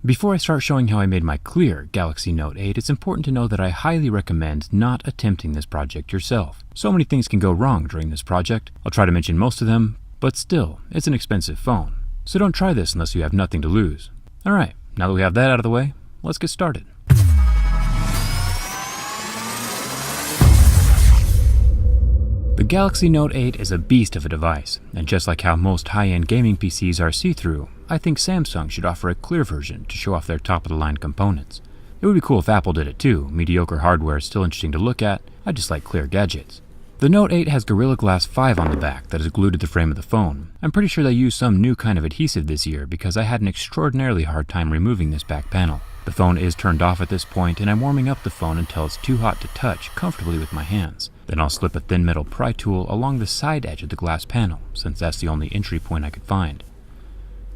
Before I start showing how I made my clear Galaxy Note 8, it's important to know that I highly recommend not attempting this project yourself. So many things can go wrong during this project. I'll try to mention most of them, but still, it's an expensive phone. So don't try this unless you have nothing to lose. Alright, now that we have that out of the way, let's get started. The Galaxy Note 8 is a beast of a device, and just like how most high-end gaming PCs are see-through, I think Samsung should offer a clear version to show off their top-of-the-line components. It would be cool if Apple did it too. Mediocre hardware is still interesting to look at. I just like clear gadgets. The Note 8 has Gorilla Glass 5 on the back that is glued to the frame of the phone. I'm pretty sure they used some new kind of adhesive this year because I had an extraordinarily hard time removing this back panel. The phone is turned off at this point, and I'm warming up the phone until it's too hot to touch comfortably with my hands. Then I'll slip a thin metal pry tool along the side edge of the glass panel, since that's the only entry point I could find.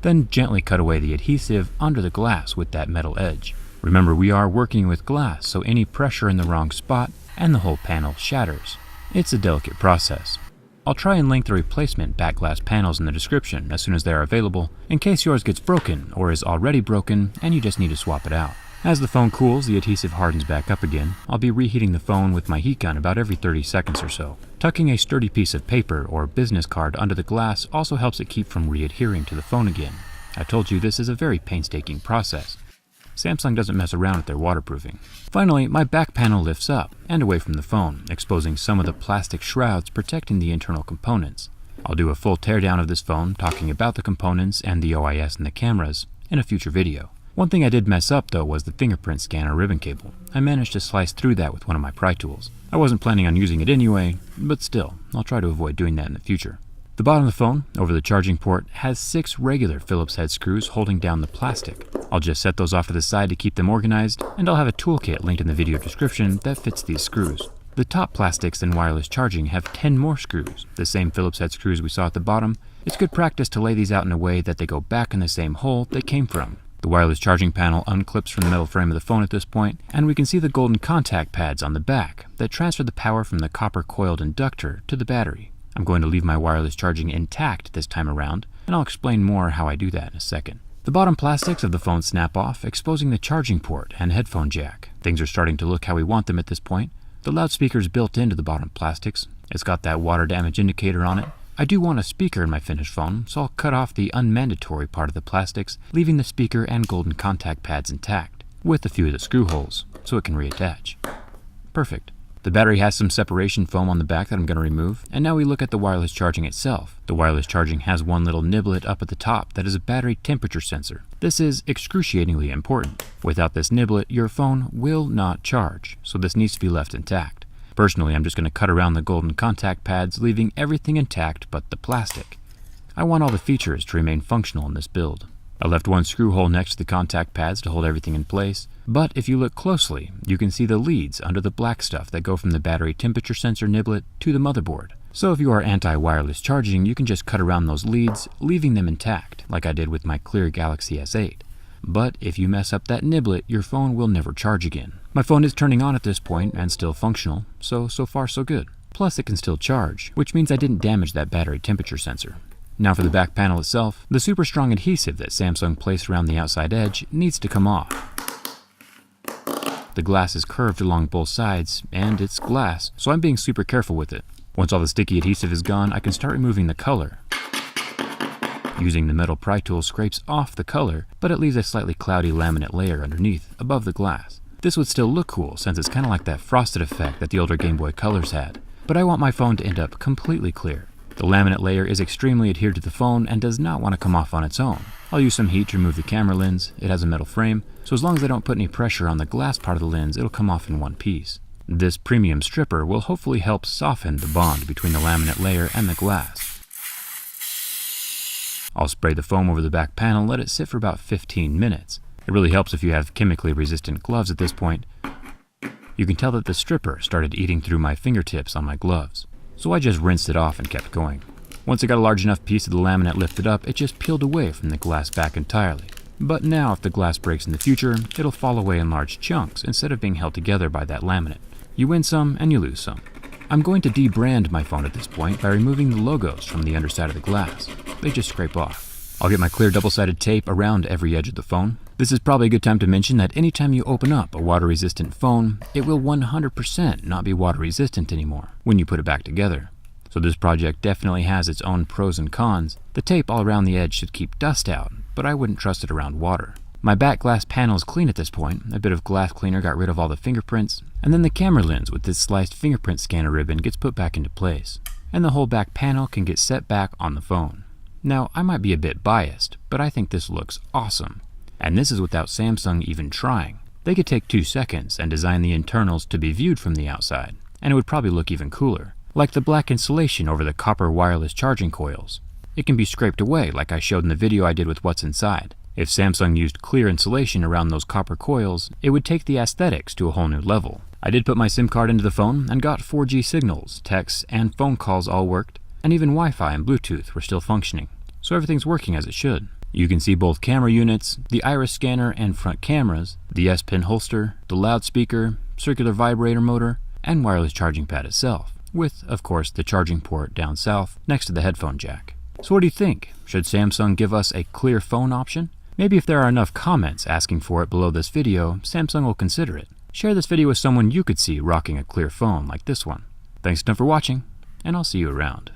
Then gently cut away the adhesive under the glass with that metal edge. Remember, we are working with glass, so any pressure in the wrong spot and the whole panel shatters. It's a delicate process. I'll try and link the replacement back glass panels in the description as soon as they are available, in case yours gets broken or is already broken and you just need to swap it out. As the phone cools, the adhesive hardens back up again. I'll be reheating the phone with my heat gun about every 30 seconds or so. Tucking a sturdy piece of paper or business card under the glass also helps it keep from re-adhering to the phone again. I told you this is a very painstaking process. Samsung doesn't mess around with their waterproofing. Finally, my back panel lifts up and away from the phone, exposing some of the plastic shrouds protecting the internal components. I'll do a full teardown of this phone, talking about the components and the OIS and the cameras in a future video. One thing I did mess up though was the fingerprint scanner ribbon cable. I managed to slice through that with one of my pry tools. I wasn't planning on using it anyway, but still, I'll try to avoid doing that in the future. The bottom of the phone, over the charging port, has 6 regular Phillips head screws holding down the plastic. I'll just set those off to the side to keep them organized, and I'll have a toolkit linked in the video description that fits these screws. The top plastics and wireless charging have 10 more screws, the same Phillips head screws we saw at the bottom. It's good practice to lay these out in a way that they go back in the same hole they came from. The wireless charging panel unclips from the metal frame of the phone at this point, and we can see the golden contact pads on the back that transfer the power from the copper coiled inductor to the battery. I'm going to leave my wireless charging intact this time around, and I'll explain more how I do that in a second. The bottom plastics of the phone snap off, exposing the charging port and headphone jack. Things are starting to look how we want them at this point. The loudspeaker's built into the bottom plastics. It's got that water damage indicator on it. I do want a speaker in my finished phone, so I'll cut off the unmandatory part of the plastics, leaving the speaker and golden contact pads intact, with a few of the screw holes, so it can reattach. Perfect. The battery has some separation foam on the back that I'm going to remove, and now we look at the wireless charging itself. The wireless charging has one little niblet up at the top that is a battery temperature sensor. This is excruciatingly important. Without this niblet, your phone will not charge, so this needs to be left intact. Personally, I'm just going to cut around the golden contact pads, leaving everything intact but the plastic. I want all the features to remain functional in this build. I left one screw hole next to the contact pads to hold everything in place, but if you look closely, you can see the leads under the black stuff that go from the battery temperature sensor niblet to the motherboard. So if you are anti-wireless charging, you can just cut around those leads, leaving them intact, like I did with my clear Galaxy S8. But if you mess up that niblet, your phone will never charge again. My phone is turning on at this point and still functional, so far so good. Plus it can still charge, which means I didn't damage that battery temperature sensor. Now for the back panel itself, the super strong adhesive that Samsung placed around the outside edge needs to come off. The glass is curved along both sides, and it's glass, so I'm being super careful with it. Once all the sticky adhesive is gone, I can start removing the color. Using the metal pry tool scrapes off the color, but it leaves a slightly cloudy laminate layer underneath, above the glass. This would still look cool since it's kind of like that frosted effect that the older Game Boy Colors had, but I want my phone to end up completely clear. The laminate layer is extremely adhered to the phone and does not want to come off on its own. I'll use some heat to remove the camera lens. It has a metal frame, so as long as I don't put any pressure on the glass part of the lens, it'll come off in one piece. This premium stripper will hopefully help soften the bond between the laminate layer and the glass. I'll spray the foam over the back panel and let it sit for about 15 minutes. It really helps if you have chemically resistant gloves at this point. You can tell that the stripper started eating through my fingertips on my gloves. So I just rinsed it off and kept going. Once I got a large enough piece of the laminate lifted up, it just peeled away from the glass back entirely. But now if the glass breaks in the future, it'll fall away in large chunks instead of being held together by that laminate. You win some and you lose some. I'm going to debrand my phone at this point by removing the logos from the underside of the glass. They just scrape off. I'll get my clear double-sided tape around every edge of the phone. This is probably a good time to mention that anytime you open up a water-resistant phone, it will 100% not be water-resistant anymore when you put it back together. So this project definitely has its own pros and cons. The tape all around the edge should keep dust out, but I wouldn't trust it around water. My back glass panel is clean at this point. A bit of glass cleaner got rid of all the fingerprints, and then the camera lens with this sliced fingerprint scanner ribbon gets put back into place, and the whole back panel can get set back on the phone. Now, I might be a bit biased, but I think this looks awesome. And this is without Samsung even trying. They could take 2 seconds and design the internals to be viewed from the outside, and it would probably look even cooler, like the black insulation over the copper wireless charging coils. It can be scraped away like I showed in the video I did with what's inside. If Samsung used clear insulation around those copper coils, it would take the aesthetics to a whole new level. I did put my SIM card into the phone and got 4G signals, texts, and phone calls all worked, and even Wi-Fi and Bluetooth were still functioning. So everything's working as it should. You can see both camera units, the iris scanner and front cameras, the S-Pen holster, the loudspeaker, circular vibrator motor, and wireless charging pad itself, with, of course, the charging port down south next to the headphone jack. So what do you think? Should Samsung give us a clear phone option? Maybe if there are enough comments asking for it below this video, Samsung will consider it. Share this video with someone you could see rocking a clear phone like this one. Thanks again for watching, and I'll see you around.